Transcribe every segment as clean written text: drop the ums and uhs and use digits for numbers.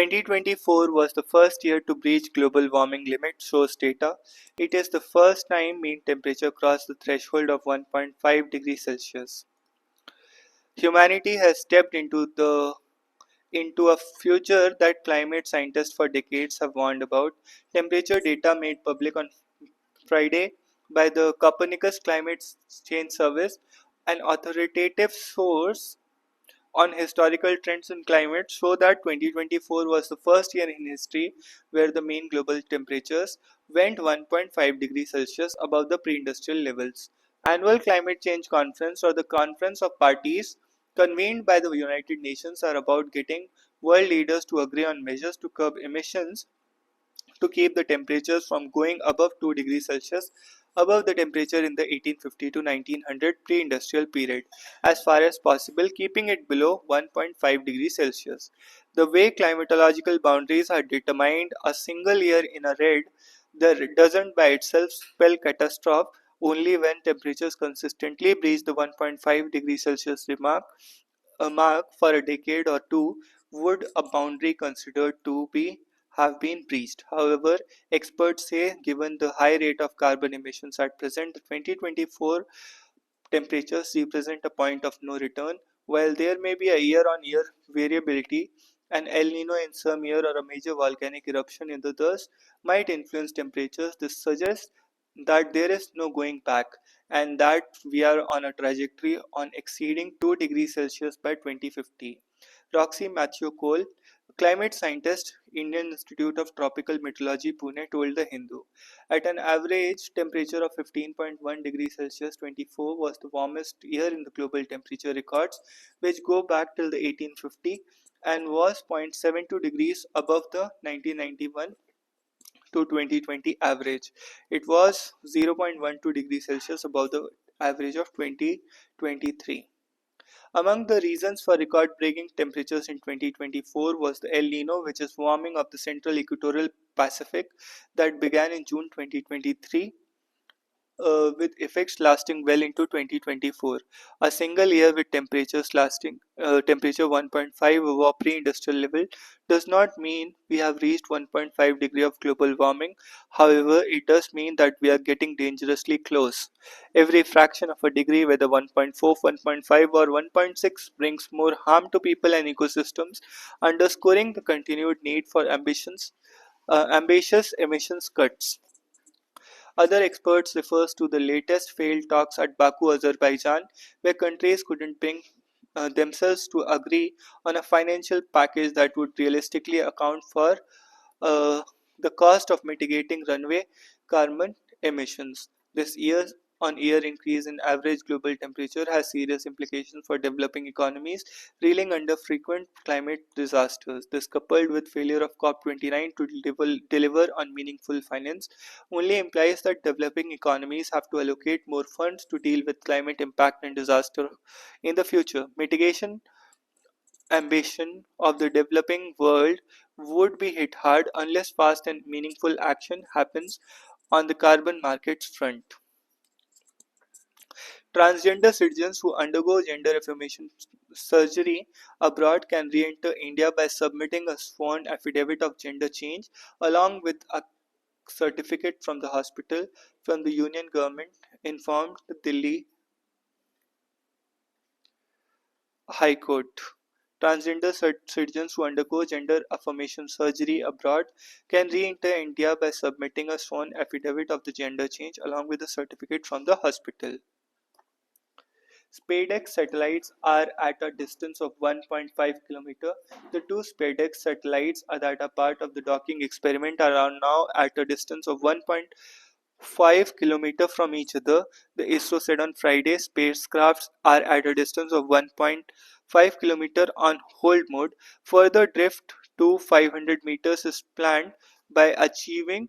2024 was the first year to breach global warming limit, shows data. It is the first time mean temperature crossed the threshold of 1.5 degrees Celsius. Humanity has stepped into a future that climate scientists for decades have warned about. Temperature data made public on Friday by the Copernicus Climate Change Service, an authoritative source on historical trends in climate, show that 2024 was the first year in history where the mean global temperatures went 1.5 degrees Celsius above the pre-industrial levels. Annual Climate Change Conference, or the Conference of Parties convened by the United Nations, are about getting world leaders to agree on measures to curb emissions to keep the temperatures from going above 2 degrees Celsius above the temperature in the 1850 to 1900 pre-industrial period, as far as possible keeping it below 1.5 degrees Celsius. The way climatological boundaries are determined, a single year in a red that doesn't by itself spell catastrophe. Only when temperatures consistently breach the 1.5 degrees Celsius mark for a decade or two would a boundary considered to be have been breached. However, experts say given the high rate of carbon emissions at present, the 2024 temperatures represent a point of no return. While there may be a year-on-year variability, an El Nino in some year or a major volcanic eruption in the others might influence temperatures. This suggests that there is no going back and that we are on a trajectory on exceeding 2 degrees Celsius by 2050. Roxy Matthew Cole, climate scientist, Indian Institute of Tropical Meteorology, Pune, told The Hindu. At an average temperature of 15.1 degrees Celsius, 24 was the warmest year in the global temperature records, which go back till the 1850 and was 0.72 degrees above the 1991 to 2020 average. It was 0.12 degrees Celsius above the average of 2023. Among the reasons for record-breaking temperatures in 2024 was the El Nino, which is warming of the central equatorial Pacific that began in June 2023 with effects lasting well into 2024. A single year with temperatures lasting temperature 1.5 above pre-industrial level does not mean we have reached 1.5 degree of global warming. However, it does mean that we are getting dangerously close. Every fraction of a degree, whether 1.4, 1.5 or 1.6, brings more harm to people and ecosystems, underscoring the continued need for ambitious emissions cuts. Other experts refers to the latest failed talks at Baku, Azerbaijan, where countries couldn't bring themselves to agree on a financial package that would realistically account for uh, the cost of mitigating runaway carbon emissions. This year-on-year increase in average global temperature has serious implications for developing economies reeling under frequent climate disasters. This, coupled with failure of COP29 to deliver on meaningful finance, only implies that developing economies have to allocate more funds to deal with climate impact and disaster in the future. Mitigation ambition of the developing world would be hit hard unless fast and meaningful action happens on the carbon markets front. Transgender citizens who undergo gender affirmation surgery abroad can re-enter India by submitting a sworn affidavit of gender change along with a certificate from the hospital from the union government, informed the Delhi High Court. Transgender citizens who undergo gender affirmation surgery abroad can re-enter India by submitting a sworn affidavit of the gender change along with a certificate from the hospital. SpaceX satellites are at a distance of 1.5 km. The two SpaceX satellites that are part of the docking experiment are now at a distance of 1.5 km from each other. The ISRO said on Friday spacecrafts are at a distance of 1.5 km on hold mode. Further drift to 500 meters is planned by achieving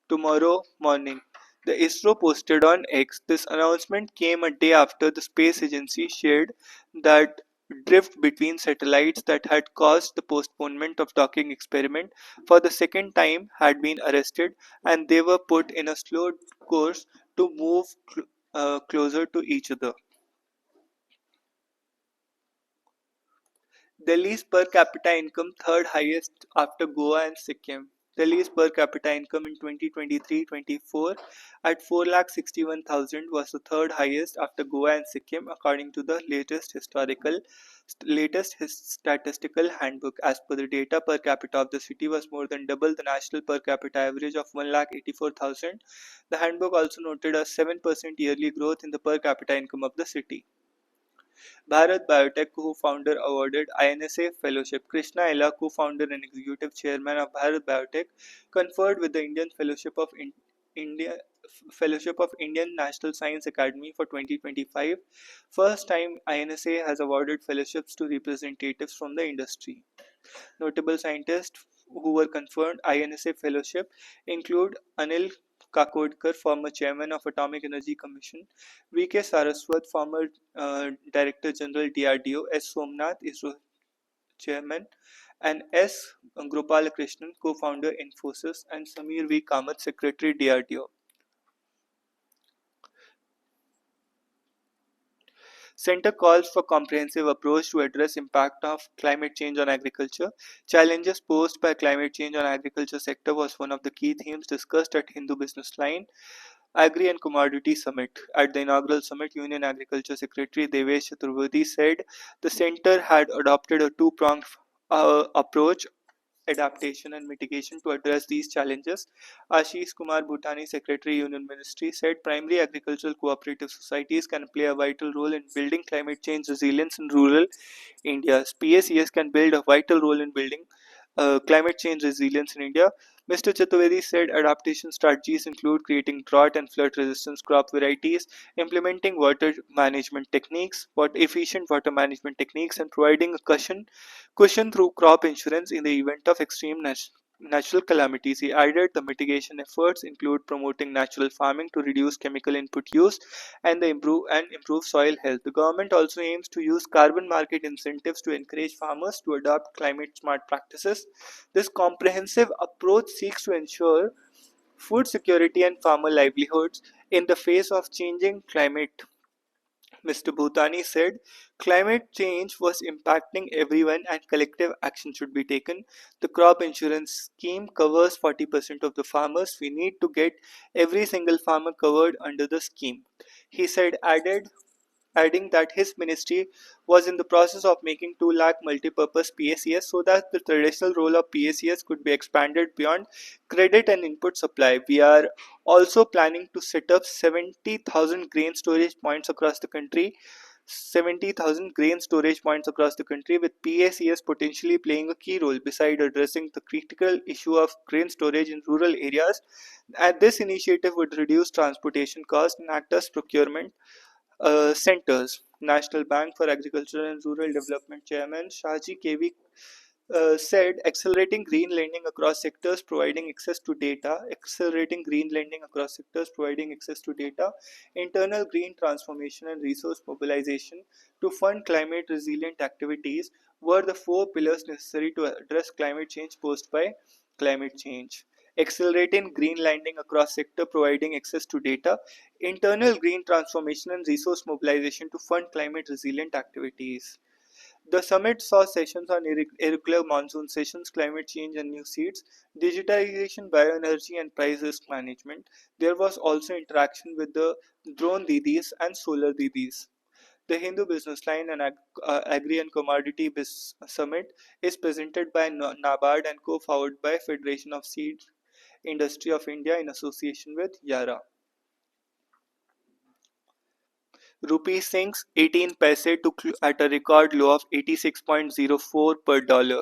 tomorrow morning. The ISRO posted on X. This announcement came a day after the space agency shared that drift between satellites that had caused the postponement of docking experiment for the second time had been arrested and they were put in a slow course to move closer to each other. Delhi's per capita income third highest after Goa and Sikkim. Delhi's per capita income in 2023-24 at 4,61,000 was the third highest after Goa and Sikkim according to the latest statistical handbook. As per the data, per capita of the city was more than double the national per capita average of 1,84,000. The handbook also noted a 7% yearly growth in the per capita income of the city. Bharat Biotech co-founder awarded INSA Fellowship. Krishna Ella, co-founder and executive chairman of Bharat Biotech, conferred with the Indian India Fellowship of Indian National Science Academy for 2025. First time INSA has awarded fellowships to representatives from the industry. Notable scientists who were conferred INSA fellowship include Anil Kakodkar, former chairman of Atomic Energy Commission; V.K. Saraswat, former Director General DRDO; S. Somnath, ISRO chairman; and S. Gopalakrishnan, co-founder Infosys; and Samir V. Kamath, secretary DRDO. Center calls for comprehensive approach to address impact of climate change on agriculture. Challenges posed by climate change on agriculture sector was one of the key themes discussed at Hindu Business Line Agri and Commodity Summit. At the inaugural summit, Union Agriculture Secretary Devesh Chaturvedi said the center had adopted a two-pronged approach, adaptation and mitigation, to address these challenges. Ashish Kumar Bhutani, Secretary Union Ministry, said primary agricultural cooperative societies can play a vital role in building climate change resilience in rural India. PACS can build a vital role in building climate change resilience in India. Mr. Chaturvedi said adaptation strategies include creating drought and flood resistant crop varieties, implementing water management techniques, efficient water management techniques, and providing a cushion through crop insurance in the event of extreme natural calamities. He added the mitigation efforts include promoting natural farming to reduce chemical input use and improve soil health. The government also aims to use carbon market incentives to encourage farmers to adopt climate smart practices. This comprehensive approach seeks to ensure food security and farmer livelihoods in the face of changing climate. Mr. Bhutani said climate change was impacting everyone and collective action should be taken. The crop insurance scheme covers 40% of the farmers. We need to get every single farmer covered under the scheme. He said adding that his ministry was in the process of making 2 lakh multi-purpose PACS so that the traditional role of PACS could be expanded beyond credit and input supply. We are also planning to set up 70,000 grain storage points across the country. 70,000 grain storage points across the country, with PACS potentially playing a key role beside addressing the critical issue of grain storage in rural areas. And this initiative would reduce transportation costs and act as procurement centers. National Bank for Agriculture and Rural Development Chairman Shaji KV said accelerating green lending across sectors providing access to data, internal green transformation and resource mobilization to fund climate resilient activities were the four pillars necessary to address climate change posed by climate change. Accelerating green lending across sector providing access to data, internal green transformation and resource mobilization to fund climate resilient activities. The summit saw sessions on irregular monsoon sessions, climate change and new seeds, digitization, bioenergy, and price risk management. There was also interaction with the drone Didis and solar Didis. The Hindu Business Line and Agri and Commodity Summit is presented by NABARD and co-founded by Federation of Seed Industry of India in association with Yara. Rupee sinks 18 paise to at a record low of 86.04 per dollar.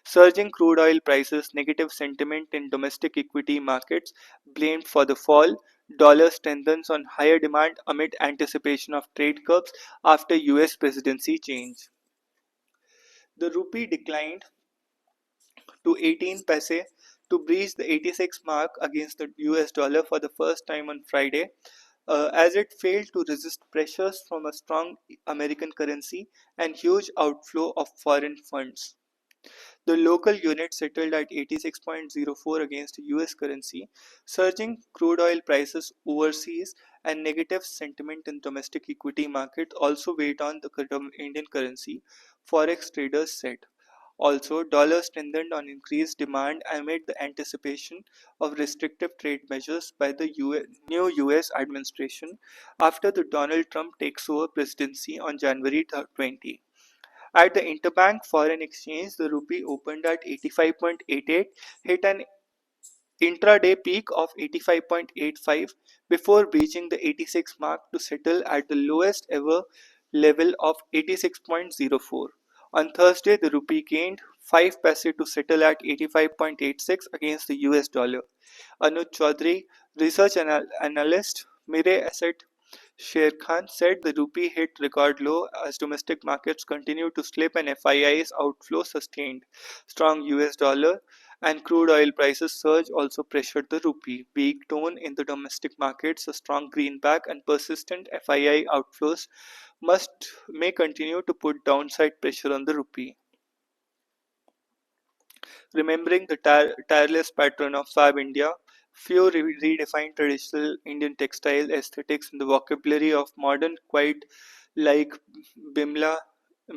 Surging crude oil prices, negative sentiment in domestic equity markets blamed for the fall. Dollar strengthens on higher demand amid anticipation of trade curbs after US presidency change. The rupee declined to 18 paise to breach the 86 mark against the US dollar for the first time on Friday, as it failed to resist pressures from a strong American currency and huge outflow of foreign funds. The local unit settled at 86.04 against the US currency. Surging crude oil prices overseas and negative sentiment in domestic equity market also weighed on the Indian currency, forex traders said. Also, dollar strengthened on increased demand amid the anticipation of restrictive trade measures by the new US administration after the Donald Trump takes over presidency on January 20. At the interbank foreign exchange, the rupee opened at 85.88, hit an intraday peak of 85.85 before breaching the 86 mark to settle at the lowest ever level of 86.04. On Thursday, the rupee gained 5 paise to settle at 85.86 against the US dollar. Anuj Chaudhary, research analyst, Mirae Asset Sher Khan said the rupee hit record low as domestic markets continued to slip and FII's outflow sustained. Strong US dollar and crude oil prices surge also pressured the rupee. Weak tone in the domestic markets, a strong greenback, and persistent FII outflows may continue to put downside pressure on the rupee. Remembering the tireless pattern of Fab India, few redefined traditional Indian textile aesthetics in the vocabulary of modern quite like Bimla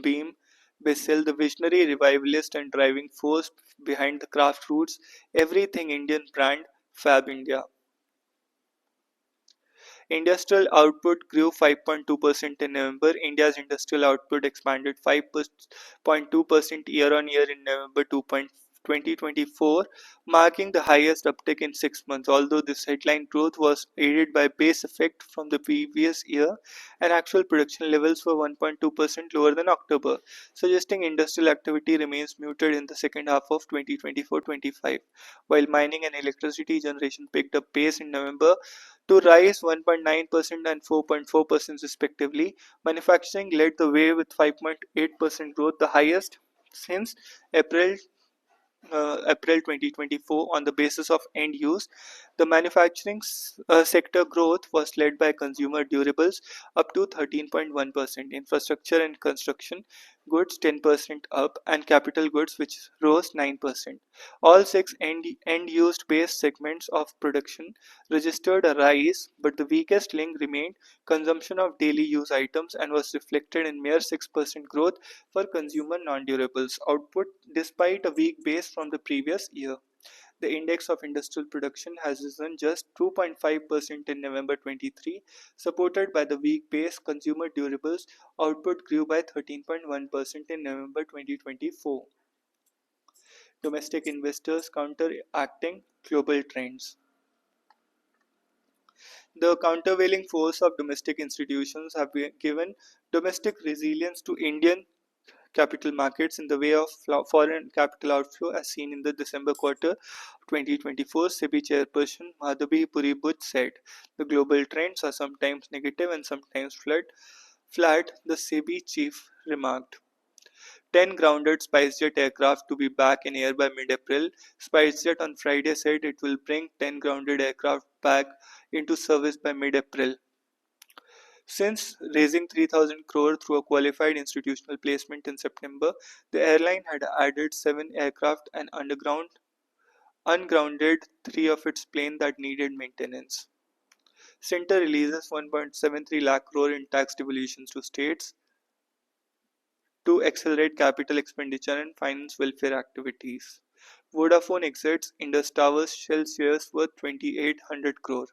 Beam, Bissell, the visionary revivalist and driving force behind the craft roots, everything Indian brand, Fab India. Industrial output grew 5.2% in November. India's industrial output expanded 5.2% year on year in November 2024, marking the highest uptick in 6 months. Although this headline growth was aided by base effect from the previous year, and actual production levels were 1.2% lower than October, suggesting industrial activity remains muted in the second half of 2024-25. While mining and electricity generation picked up pace in November to rise 1.9% and 4.4% respectively. Manufacturing led the way with 5.8% growth, the highest since April April 2024 on the basis of end use. The manufacturing sector growth was led by consumer durables up to 13.1%, infrastructure and construction goods 10% up, and capital goods which rose 9%. All six end used based segments of production registered a rise, but the weakest link remained consumption of daily use items and was reflected in mere 6% growth for consumer non-durables output despite a weak base from the previous year. The index of industrial production has risen just 2.5% in November 23, supported by the weak base. Consumer durables output grew by 13.1% in November 2024. Domestic investors counteracting global trends. The countervailing force of domestic institutions have given domestic resilience to Indian capital markets in the way of foreign capital outflow as seen in the December quarter 2024, SEBI chairperson Madhabi Puri-Buch said. The global trends are sometimes negative and sometimes flat, the SEBI chief remarked. 10 grounded SpiceJet aircraft to be back in air by mid-April. SpiceJet on Friday said it will bring 10 grounded aircraft back into service by mid-April. Since raising 3,000 crore through a qualified institutional placement in September, the airline had added 7 aircraft and ungrounded 3 of its planes that needed maintenance. Center releases 1.73 lakh crore in tax devolutions to states to accelerate capital expenditure and finance welfare activities. Vodafone exits Indus Towers shell shares worth 2,800 crore.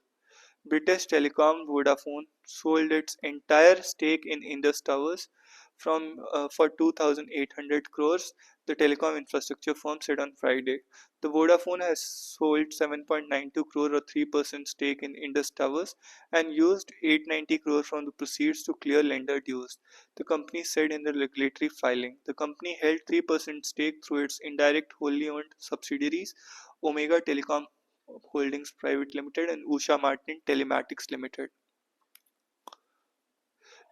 British Telecom Vodafone sold its entire stake in Indus Towers for 2,800 crores, the telecom infrastructure firm said on Friday. The Vodafone has sold 7.92 crore or 3% stake in Indus Towers and used 890 crore from the proceeds to clear lender dues, the company said in the regulatory filing. The company held 3% stake through its indirect wholly owned subsidiaries, Omega Telecom Holdings Private Limited and Usha Martin Telematics Limited.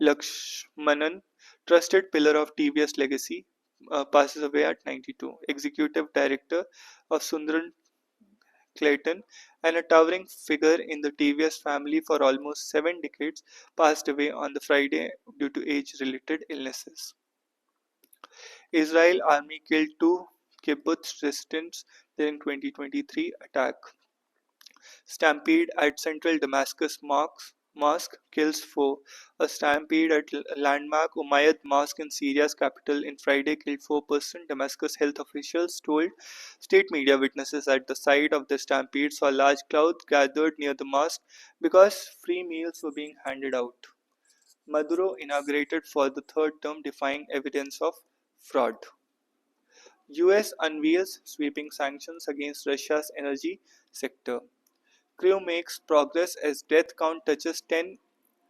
Lakshmanan, trusted pillar of TVS legacy, passes away at 92. Executive Director of Sundaram Clayton and a towering figure in the TVS family for almost 7 decades, passed away on the Friday due to age-related illnesses. Israel army killed two kibbutz residents during 2023 attack. Stampede at Central Damascus Mosque kills four. A stampede at landmark Umayyad Mosque in Syria's capital in Friday killed four-person. Damascus health officials told state media witnesses at the site of the stampede saw large crowds gathered near the mosque because free meals were being handed out. Maduro inaugurated for the third term defying evidence of fraud. US unveils sweeping sanctions against Russia's energy sector. Crew makes progress as death count touches 10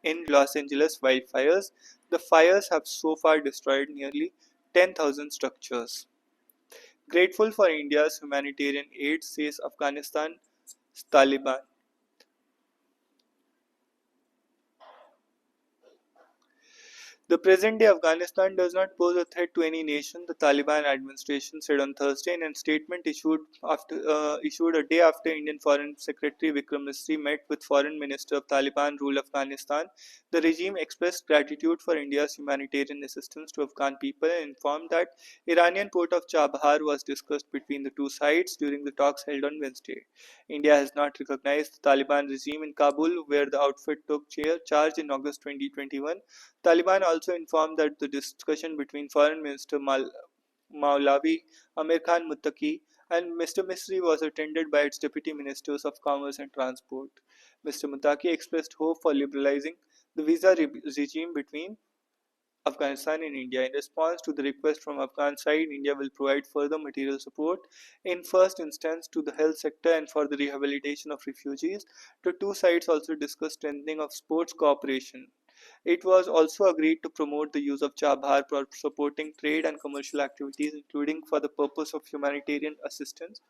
in Los Angeles wildfires. The fires have so far destroyed nearly 10,000 structures. Grateful for India's humanitarian aid, says Afghanistan's Taliban. The present-day Afghanistan does not pose a threat to any nation, the Taliban administration said on Thursday in a statement issued a day after Indian Foreign Secretary Vikram Misri met with Foreign Minister of Taliban-ruled Afghanistan. The regime expressed gratitude for India's humanitarian assistance to Afghan people and informed that Iranian port of Chabahar was discussed between the two sides during the talks held on Wednesday. India has not recognized the Taliban regime in Kabul, where the outfit took charge in August 2021. Taliban also informed that the discussion between Foreign Minister Maulavi Amir Khan Muttaqi and Mr. Misri was attended by its deputy ministers of commerce and transport. Mr. Muttaqi expressed hope for liberalizing the visa regime between Afghanistan and India. In response to the request from Afghan side, India will provide further material support in first instance to the health sector and for the rehabilitation of refugees. The two sides also discussed strengthening of sports cooperation. It was also agreed to promote the use of Chabhar for supporting trade and commercial activities, including for the purpose of humanitarian assistance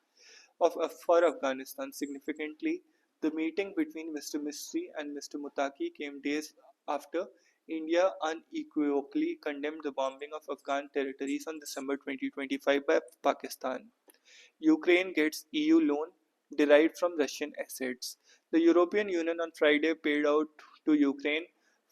for Afghanistan. Significantly, the meeting between Mr. Misri and Mr. Mutaki came days after India unequivocally condemned the bombing of Afghan territories on December 2025 by Pakistan. Ukraine gets EU loan derived from Russian assets. The European Union on Friday paid out to Ukraine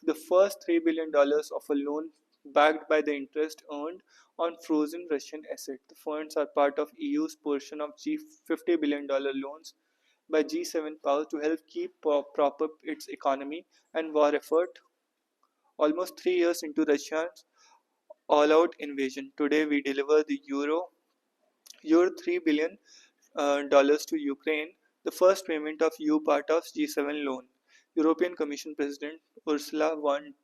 the first $3 billion of a loan backed by the interest earned on frozen Russian assets. The funds are part of EU's portion of $50 billion loans by G7 powers to help prop up its economy and war effort almost 3 years into Russia's all-out invasion. Today we deliver the euro $3 billion to Ukraine, the first payment of EU part of G7 loan. European Commission President Ursula von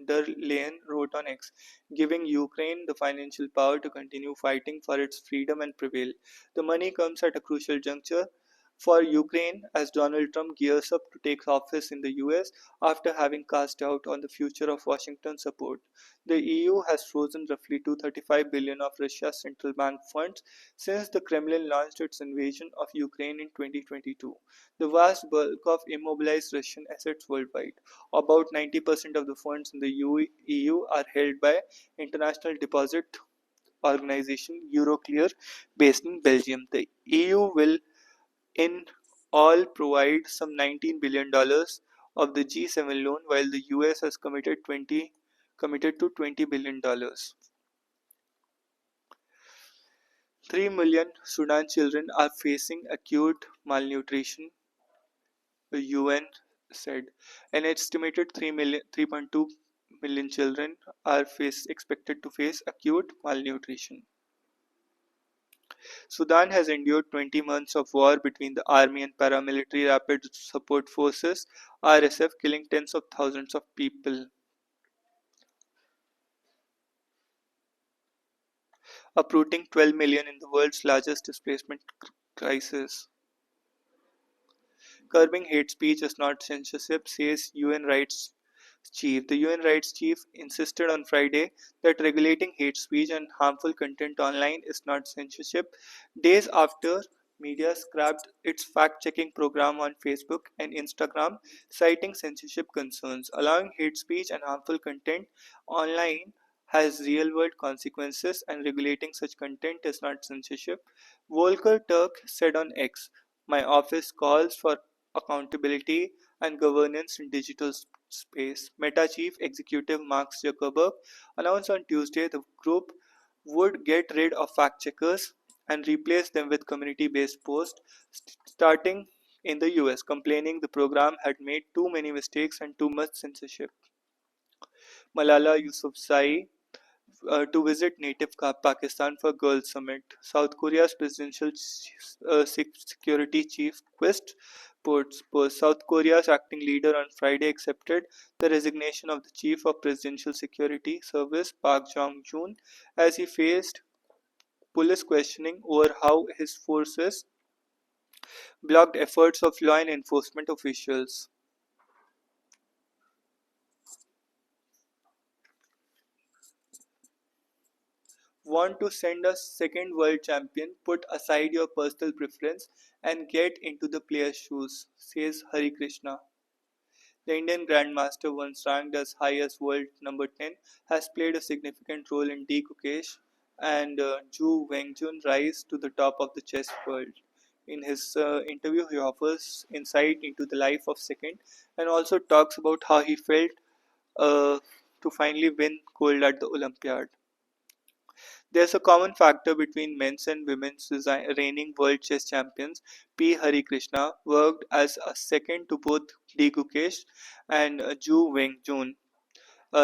der Leyen wrote on X, giving Ukraine the financial power to continue fighting for its freedom and prevail. The money comes at a crucial juncture for Ukraine as Donald Trump gears up to take office in the US after having cast doubt on the future of Washington support. The EU has frozen roughly 235 billion of Russia's central bank funds since the Kremlin launched its invasion of Ukraine in 2022. The vast bulk of immobilized Russian assets worldwide, about 90% of the funds in the EU, are held by International Deposit Organization Euroclear based in Belgium. The EU will in all provide some $19 billion of the G7 loan, while the US has committed to $20 billion. 3 million Sudan children are facing acute malnutrition, the UN said. An estimated 3.2 million children are expected to face acute malnutrition. Sudan has endured 20 months of war between the army and paramilitary rapid support forces (RSF), killing tens of thousands of people, uprooting 12 million in the world's largest displacement crisis. Curbing hate speech is not censorship, says UN Rights Chief. The UN Rights Chief insisted on Friday that regulating hate speech and harmful content online is not censorship, days after media scrapped its fact checking program on Facebook and Instagram, citing censorship concerns. Allowing hate speech and harmful content online has real world consequences, and regulating such content is not censorship. Volker Turk said on X, "My office calls for accountability and governance in digital space." Meta chief executive Mark Zuckerberg announced on Tuesday the group would get rid of fact checkers and replace them with community based posts, starting in the US, complaining the program had made too many mistakes and too much censorship. Malala Yousafzai to visit native Pakistan for Girls Summit. South Korea's presidential security chief Quest post. South Korea's acting leader on Friday accepted the resignation of the chief of presidential security service Park Jong-joon as he faced police questioning over how his forces blocked efforts of law enforcement officials. Want to send a second world champion? Put aside your personal preference and get into the player's shoes, says Hari Krishna. The Indian Grandmaster, once ranked as high as world number 10, has played a significant role in D. Gukesh and Zhu Wengjun's rise to the top of the chess world. In his interview, he offers insight into the life of Second and also talks about how he felt uh, to finally win gold at the Olympiad. There's a common factor between men's and women's reigning world chess champions. P. Hari Krishna worked as a second to both D. Gukesh and Zhu Wengjun.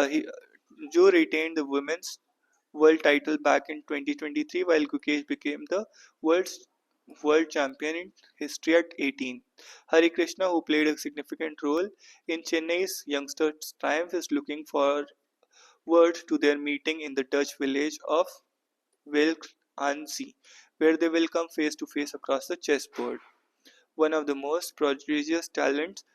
He, Zhu retained the women's world title back in 2023 while Gukesh became the world's world champion in history at 18. Hari Krishna, who played a significant role in Chennai's youngsters' triumph, is looking forward to their meeting in the Dutch village of Wilk and See, where they will come face to face across the chessboard. One of the most prodigious talents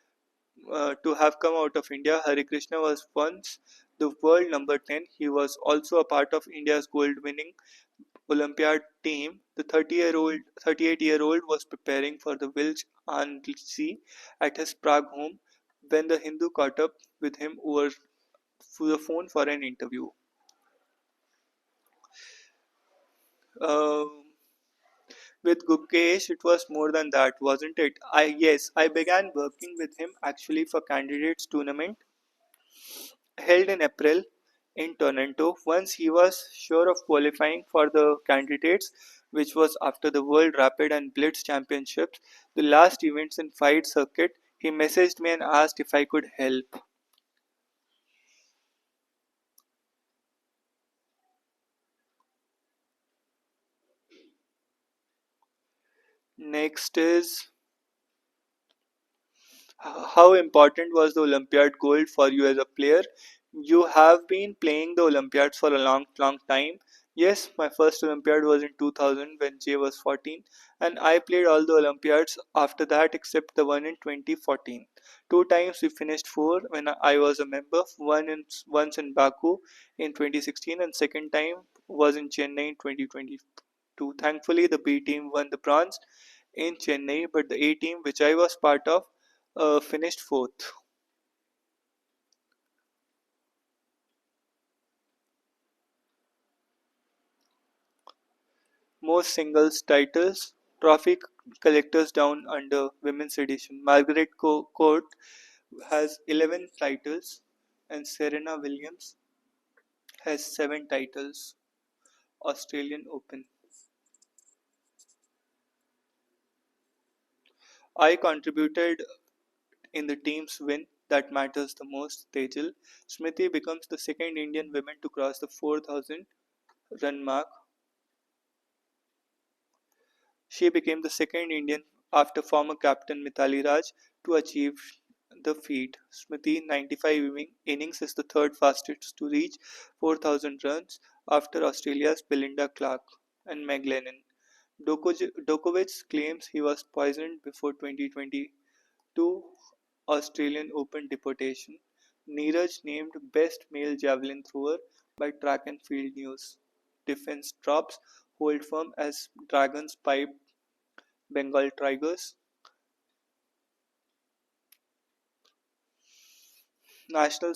to have come out of India, Hari Krishna was once the world number 10. He was also a part of India's gold-winning Olympiad team. The 38-year-old was preparing for the Wilch and See at his Prague home when the Hindu caught up with him over the phone for an interview. Um With Gukesh, it was more than that, wasn't it? I began working with him actually for candidates tournament held in April in Toronto. Once he was sure of qualifying for the candidates, which was after the World Rapid and Blitz Championships, the last events in fight circuit, he messaged me and asked if I could help. Next is how important was the Olympiad gold for you as a player? You have been playing the Olympiads for a long, long time. Yes, my first Olympiad was in 2000 when Jay was 14, and I played all the Olympiads after that except the one in 2014. Two times we finished four when I was a member. Once in Baku in 2016, and second time was in Chennai in 2022. Thankfully, the B team won the bronze in Chennai, but the A team, which I was part of, finished fourth. Most singles titles, trophy collectors down under women's edition. Margaret Court has 11 titles and Serena Williams has 7 titles. Australian Open. I contributed in the team's win that matters the most. Tejal Smriti becomes the second Indian woman to cross the 4,000 run mark. She became the second Indian after former captain Mithali Raj to achieve the feat. Smriti's 95 innings is the third fastest to reach 4,000 runs after Australia's Belinda Clark and Meg Lennon. Djokovic claims he was poisoned before 2022 Australian Open deportation. Neeraj named best male javelin thrower by Track and Field News. Defense drops hold firm as Dragons pipe Bengal Tigers. National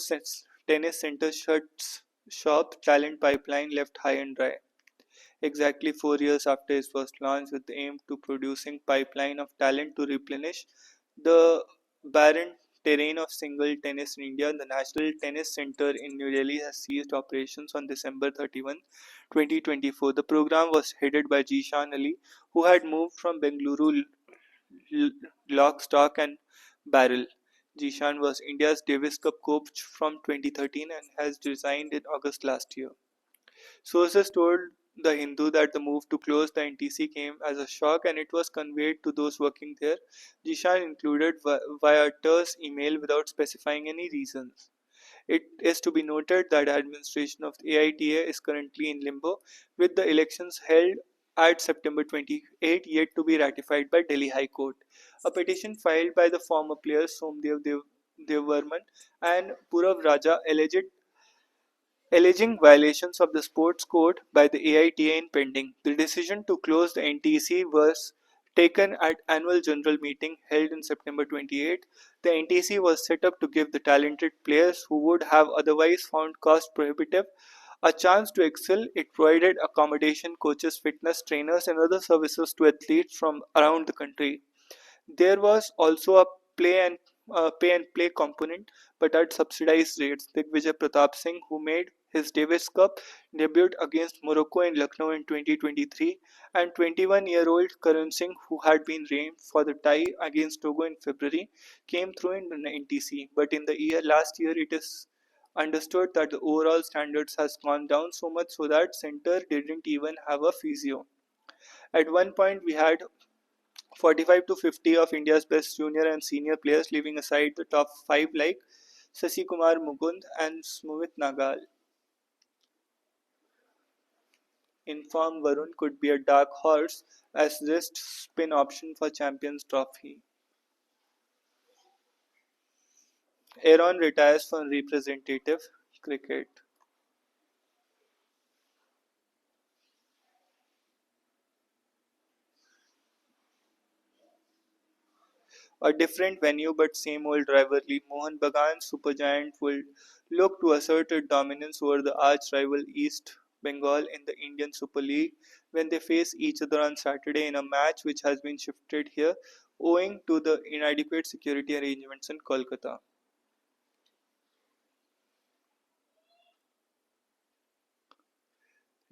Tennis Center shuts shop. Talent pipeline left high and dry. Exactly 4 years after it was launched with the aim to producing pipeline of talent to replenish the barren terrain of single tennis in India, the National Tennis Center in New Delhi has ceased operations on December 31, 2024. The program was headed by Jishan Ali, who had moved from Bengaluru l- lock, stock, and barrel. Jishan was India's Davis Cup coach from 2013 and has resigned in August last year. Sources told The Hindu that the move to close the NTC came as a shock and it was conveyed to those working there. Jishan included via terse email without specifying any reasons. It is to be noted that the administration of the AITA is currently in limbo, with the elections held at September 28 yet to be ratified by Delhi High Court. A petition filed by the former players Somdev Devvarman and Purav Raja alleging violations of the sports code by the AITA in pending. The decision to close the NTC was taken at annual general meeting held in September 28. The NTC was set up to give the talented players who would have otherwise found cost prohibitive a chance to excel. It provided accommodation, coaches, fitness trainers, and other services to athletes from around the country. There was also a pay and play component, but at subsidized rates. Digvijay Pratap Singh, who made his Davis Cup debut against Morocco in Lucknow in 2023, and 21-year-old Karan Singh, who had been named for the tie against Togo in February, came through in the NTC. But in the last year, it is understood that the overall standards has gone down so much so that center didn't even have a physio. At one point, we had 45 to 50 of India's best junior and senior players, leaving aside the top 5 like Sasi Kumar Mukund and Smuvit Nagal. Inform Varun could be a dark horse as wrist spin option for Champions Trophy. Aaron retires from representative cricket. A different venue but same old rivalry, Mohan Bagan's supergiant will look to assert its dominance over the arch-rival East Bengal in the Indian Super League when they face each other on Saturday in a match which has been shifted here owing to the inadequate security arrangements in Kolkata.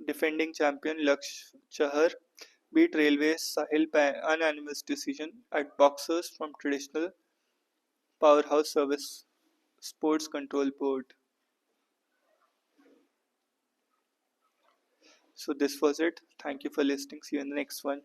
Defending champion Laksh Chahar beat Railways Sahil by unanimous decision at boxers from traditional powerhouse service sports control board. So this was it. Thank you for listening. See you in the next one.